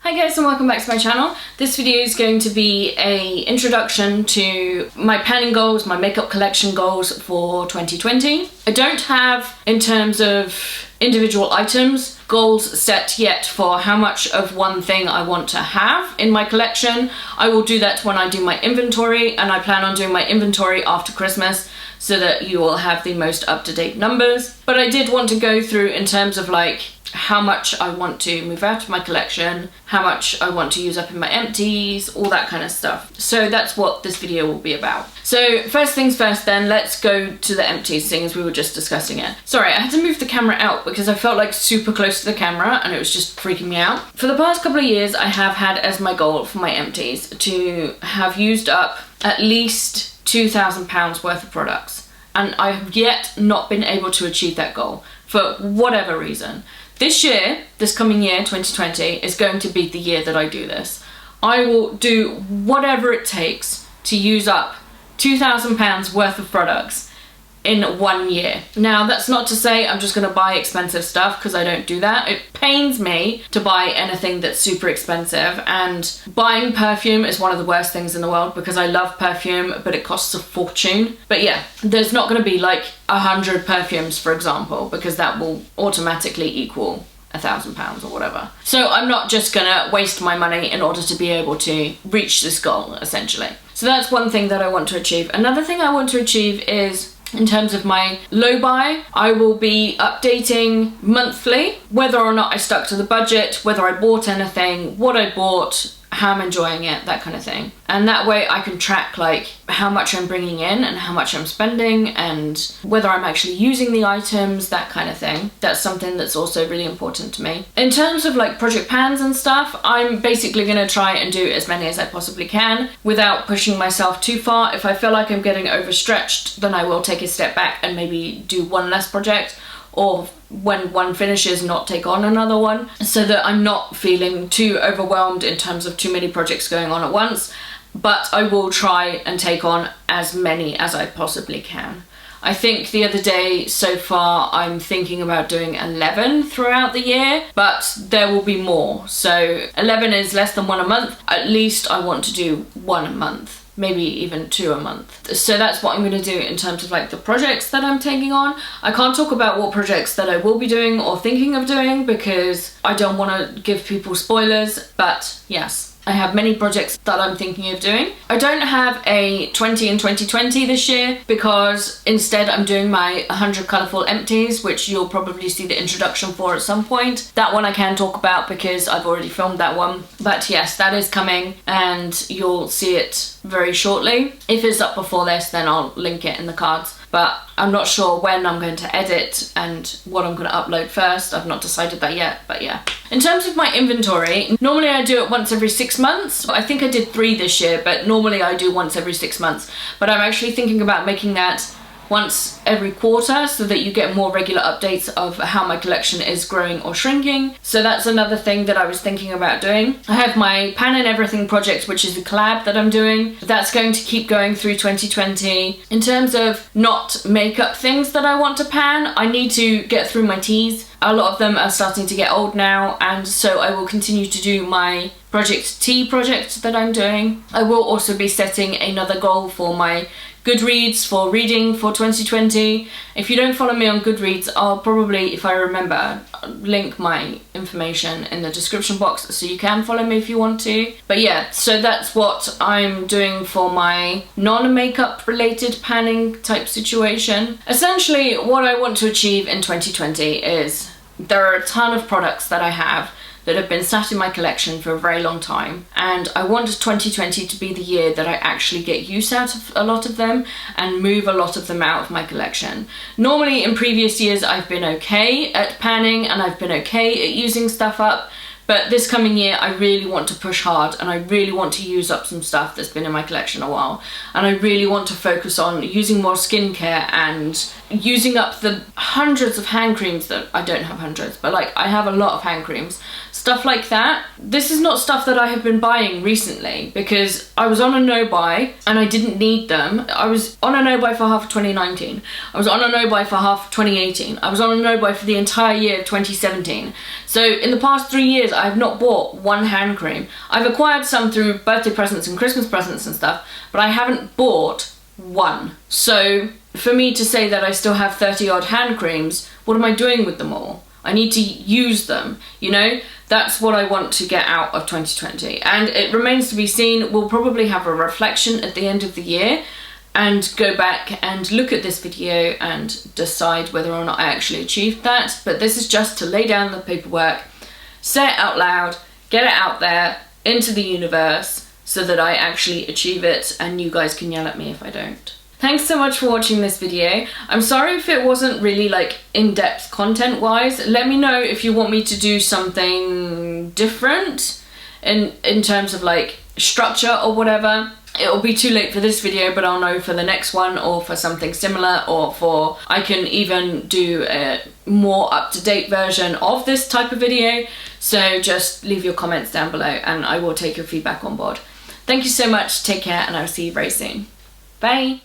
Hi guys and welcome back to my channel. This video is going to be an introduction to my panning goals, my makeup collection goals for 2020. I don't have, in terms of individual items, goals set yet for how much of one thing I want to have in my collection. I will do that when I do my inventory, and I plan on doing my inventory after Christmas so that you will have the most up-to-date numbers. But I did want to go through in terms of like how much I want to move out of my collection, how much I want to use up in my empties, all that kind of stuff. So that's what this video will be about. So first things first then, let's go to the empties, seeing as we were just discussing it. Sorry, I had to move the camera out because I felt like super close to the camera and it was just freaking me out. For the past couple of years, I have had as my goal for my empties to have used up at least £2,000 worth of products. And I have yet not been able to achieve that goal for whatever reason. This year, this coming year, 2020, is going to be the year that I do this. I will do whatever it takes to use up £2,000 worth of products in 1 year. Now, that's not to say I'm just going to buy expensive stuff, because I don't do that. It pains me to buy anything that's super expensive, and buying perfume is one of the worst things in the world because I love perfume, but it costs a fortune. But yeah, there's not going to be like 100 perfumes, for example, because that will automatically equal £1,000 or whatever. So I'm not just gonna waste my money in order to be able to reach this goal, essentially. So that's one thing that I want to achieve. Another thing I want to achieve is, in terms of my low buy, I will be updating monthly whether or not I stuck to the budget, whether I bought anything, what I bought, how I'm enjoying it, that kind of thing. And that way I can track like how much I'm bringing in and how much I'm spending and whether I'm actually using the items, that kind of thing. That's something that's also really important to me. In terms of like project pans and stuff, I'm basically going to try and do as many as I possibly can without pushing myself too far. If I feel like I'm getting overstretched, then I will take a step back and maybe do one less project, or when one finishes, not take on another one, so that I'm not feeling too overwhelmed in terms of too many projects going on at once. But I will try and take on as many as I possibly can. I think the other day, so far, I'm thinking about doing 11 throughout the year, but there will be more. So 11 is less than one a month. At least I want to do one a month. Maybe even 2 a month. So that's what I'm going to do in terms of like the projects that I'm taking on. I can't talk about what projects that I will be doing or thinking of doing because I don't want to give people spoilers, but yes, I have many projects that I'm thinking of doing. I don't have a 20 in 2020 this year because instead I'm doing my 100 colourful empties, which you'll probably see the introduction for at some point. That one I can talk about because I've already filmed that one. But yes, that is coming and you'll see it very shortly. If it's up before this, then I'll link it in the cards. But I'm not sure when I'm going to edit and what I'm going to upload first. I've not decided that yet, but yeah. In terms of my inventory, normally I do it once every 6 months. I think I did 3 this year, but normally I do once every 6 months. But I'm actually thinking about making that once every quarter so that you get more regular updates of how my collection is growing or shrinking. So that's another thing that I was thinking about doing. I have my Pan and Everything project, which is a collab that I'm doing. That's going to keep going through 2020. In terms of not makeup things that I want to pan, I need to get through my teas. A lot of them are starting to get old now, and so I will continue to do my Project Tea project that I'm doing. I will also be setting another goal for my Goodreads for reading for 2020. If you don't follow me on Goodreads, I'll probably, if I remember, link my information in the description box so you can follow me if you want to. But yeah, so that's what I'm doing for my non-makeup related panning type situation. Essentially, what I want to achieve in 2020 is there are a ton of products that I have that have been sat in my collection for a very long time, and I want 2020 to be the year that I actually get use out of a lot of them and move a lot of them out of my collection. Normally in previous years I've been okay at panning and I've been okay at using stuff up, but this coming year I really want to push hard and I really want to use up some stuff that's been in my collection a while, and I really want to focus on using more skincare and using up the hundreds of hand creams that I don't have hundreds, but like I have a lot of hand creams, stuff like that. This is not stuff that I have been buying recently because I was on a no buy and I didn't need them. I was on a no buy for half of 2019. I was on a no buy for half of 2018. I was on a no buy for the entire year of 2017. So in the past 3 years, I have not bought one hand cream. I've acquired some through birthday presents and Christmas presents and stuff, but I haven't bought one. So for me to say that I still have 30 odd hand creams, what am I doing with them all? I need to use them, you know? That's what I want to get out of 2020. And it remains to be seen. We'll probably have a reflection at the end of the year and go back and look at this video and decide whether or not I actually achieved that. But this is just to lay down the paperwork, say it out loud, get it out there into the universe, so that I actually achieve it and you guys can yell at me if I don't. Thanks so much for watching this video. I'm sorry if it wasn't really like in-depth content wise. Let me know if you want me to do something different in terms of like structure or whatever. It'll be too late for this video, but I'll know for the next one or for something similar, or for I can even do a more up-to-date version of this type of video. So just leave your comments down below and I will take your feedback on board. Thank you so much, take care, and I'll see you very soon. Bye!